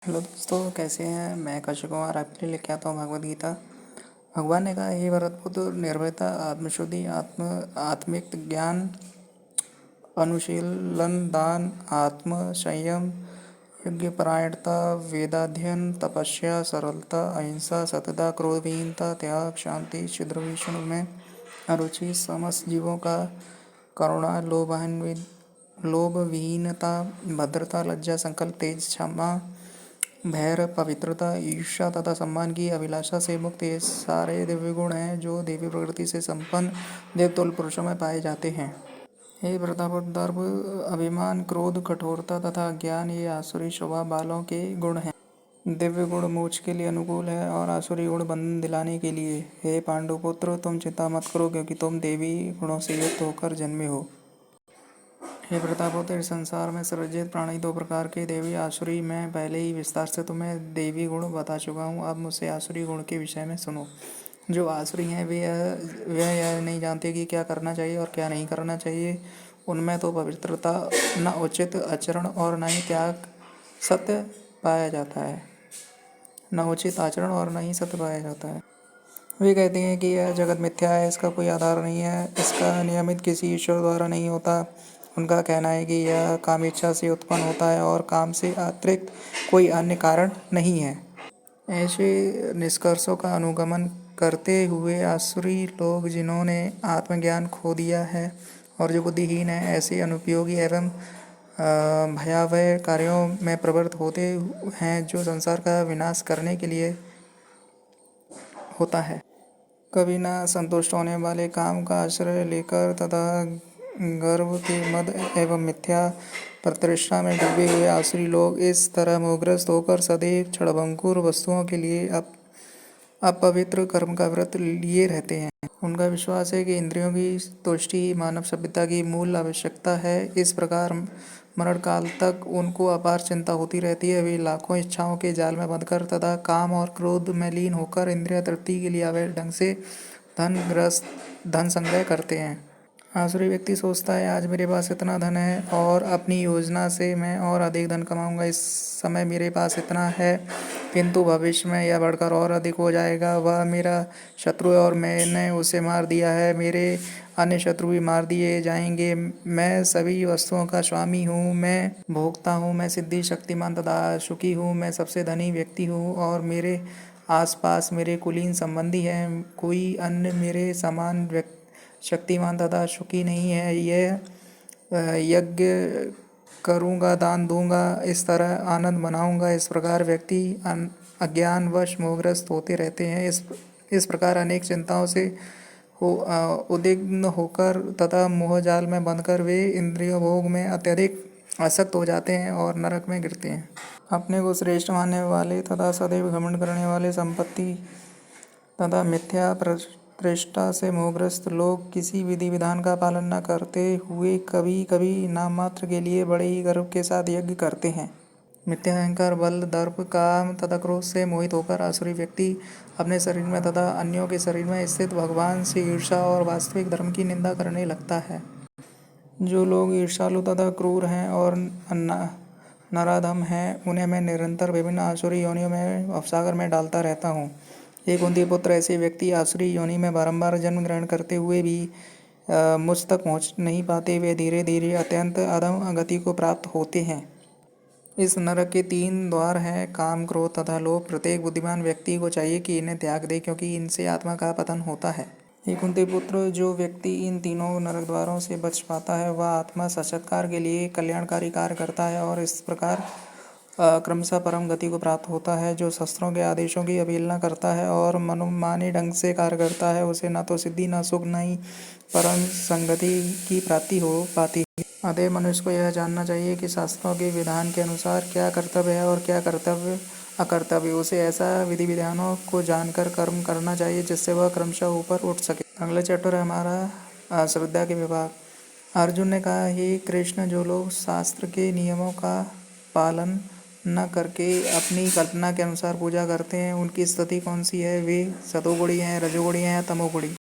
Hello दोस्तों, कैसे हैं। मैं कशिश कुमार आपके लिए लेके आता हूँ भगवद गीता। भगवान ने कहा, हे भरतपुत्र, निर्भयता, आत्मशुद्धि, आत्मिक ज्ञान, अनुशीलन, दान, आत्म संयम, यज्ञ परायणता, वेदाध्ययन, तपस्या, सरलता, अहिंसा, सतता, क्रोधविहीनता, त्याग, शांति, छिद्र विष्णु में अरुचि, समस्त जीवों का करुणा, लोभ विहीनता, भद्रता, लज्जा, संकल्प, तेज, क्षमा, भैर, पवित्रता, ईर्ष्या तथा सम्मान की अभिलाषा से मुक्त ये सारे दिव्य गुण हैं जो देवी प्रकृति से संपन्न देवतुल्य पुरुषों में पाए जाते हैं। हे प्रताप, दर्प, अभिमान, क्रोध, कठोरता तथा अज्ञान ये आसुरी स्वभाव वालों के गुण हैं। दिव्य गुण मोक्ष के लिए अनुकूल है और आसुरी गुण बंधन दिलाने के लिए। हे पांडुपुत्र, तुम चिंता मत करो, क्योंकि तुम देवी गुणों से युक्त होकर जन्मे हो। हे प्रतापोत्तर, इस संसार में सृजित प्राणी दो प्रकार के, देवी आसुरी। मैं पहले ही विस्तार से तुम्हें देवी गुण बता चुका हूँ। अब मुझसे आसुरी गुण के विषय में सुनो। जो आसुरी हैं वे यह नहीं जानते कि क्या करना चाहिए और क्या नहीं करना चाहिए। उनमें तो पवित्रता, न उचित आचरण और न ही त्याग सत्य पाया जाता है। न उचित आचरण और न ही सत्य पाया जाता है। वे कहते हैं कि यह जगत मिथ्या है, इसका कोई आधार नहीं है, इसका नियमित किसी ईश्वर द्वारा नहीं होता। उनका कहना है कि यह काम इच्छा से उत्पन्न होता है और काम से अतिरिक्त कोई अन्य कारण नहीं है। ऐसे निष्कर्षों का अनुगमन करते हुए आसुरी लोग, जिन्होंने आत्मज्ञान खो दिया है और जो बुद्धिहीन है, ऐसे अनुपयोगी एवं भयावह कार्यों में प्रवृत्त होते हैं जो संसार का विनाश करने के लिए होता है। कभी न संतुष्ट होने वाले काम का आश्रय लेकर तथा गर्व के मद एवं मिथ्या प्रतिष्ठा में डूबे हुए आसुरी लोग इस तरह मोहग्रस्त होकर सदैव क्षणभंगुर वस्तुओं के लिए अपवित्र कर्म का व्रत लिए रहते हैं। उनका विश्वास है कि इंद्रियों की तुष्टि ही मानव सभ्यता की मूल आवश्यकता है। इस प्रकार मरण काल तक उनको अपार चिंता होती रहती है। वे लाखों इच्छाओं के जाल में बंधकर तथा काम और क्रोध में लीन होकर इंद्रिय तृप्ति के लिए अवैध ढंग से धन संग्रह करते हैं। आसुरी व्यक्ति सोचता है, आज मेरे पास इतना धन है और अपनी योजना से मैं और अधिक धन कमाऊंगा। इस समय मेरे पास इतना है, किंतु भविष्य में यह बढ़कर और अधिक हो जाएगा। वह मेरा शत्रु है और मैंने उसे मार दिया है। मेरे अन्य शत्रु भी मार दिए जाएंगे। मैं सभी वस्तुओं का स्वामी हूँ, मैं भोगता हूँ, मैं सिद्धि, शक्तिमान तथा सुखी हूँ, मैं सबसे धनी व्यक्ति हूँ और मेरे आसपास मेरे कुलीन संबंधी हैं। कोई अन्य मेरे समान शक्तिमान तथा सुखी नहीं है। यह यज्ञ करूँगा, दान दूंगा, इस तरह आनंद मनाऊंगा। इस प्रकार व्यक्ति अज्ञानवश मोहग्रस्त होते रहते हैं। इस प्रकार अनेक चिंताओं से उद्विग्न होकर तथा मोहजाल में बंधकर वे इंद्रिय भोग में अत्यधिक आसक्त हो जाते हैं और नरक में गिरते हैं। अपने को श्रेष्ठ मानने वाले तथा सदैव घमंड करने वाले, संपत्ति तथा मिथ्या प्रतिष्ठा से मोहग्रस्त लोग किसी विधि विधान का पालन न करते हुए कभी कभी नाम मात्र के लिए बड़े ही गर्व के साथ यज्ञ करते हैं। मिथ्या अहंकार, बल, दर्प, काम तथा क्रोध से मोहित होकर आसुरी व्यक्ति अपने शरीर में तथा अन्यों के शरीर में स्थित भगवान से ईर्ष्या और वास्तविक धर्म की निंदा करने लगता है। जो लोग ईर्ष्यालु तथा क्रूर हैं और नराधम हैं, उन्हें मैं निरंतर विभिन्न आसुरी योनियों में भवसागर में डालता रहता हूँ। हे कुंती पुत्र, ऐसे व्यक्ति आसुरी योनि में बारंबार जन्म ग्रहण करते हुए भी मुझ तक पहुँच नहीं पाते। वे धीरे धीरे अत्यंत अधम गति को प्राप्त होते हैं। इस नरक के 3 द्वार हैं, काम, क्रोध तथा लोभ। प्रत्येक बुद्धिमान व्यक्ति को चाहिए कि इन्हें त्याग दे, क्योंकि इनसे आत्मा का पतन होता है। हे कुंती पुत्र, जो व्यक्ति इन तीनों नरक द्वारों से बच पाता है, वह आत्मा साक्षात्कार के लिए कल्याणकारी कार्य करता है और इस प्रकार क्रमशः परम गति को प्राप्त होता है। जो शस्त्रों के आदेशों की अवहेलना करता है और मनोमानी ढंग से कार्य करता है, उसे न तो सिद्धि, न सुख, न ही परम संगति की प्राप्ति हो पाती है। अतः मनुष्य को यह जानना चाहिए कि शास्त्रों के विधान के अनुसार क्या कर्तव्य है और क्या कर्तव्य अकर्तव्य। उसे ऐसा विधि विधानों को जानकर कर्म करना चाहिए जिससे वह क्रमशः ऊपर उठ सके। अगला चैप्टर है हमारा श्रद्धा के विभाग। अर्जुन ने कहा, हे कृष्ण, जो लोग शास्त्र के नियमों का पालन न करके अपनी कल्पना के अनुसार पूजा करते हैं, उनकी स्थिति कौन सी है। वे सतोगुणी हैं, रजोगुणी हैं या तमोगुणी।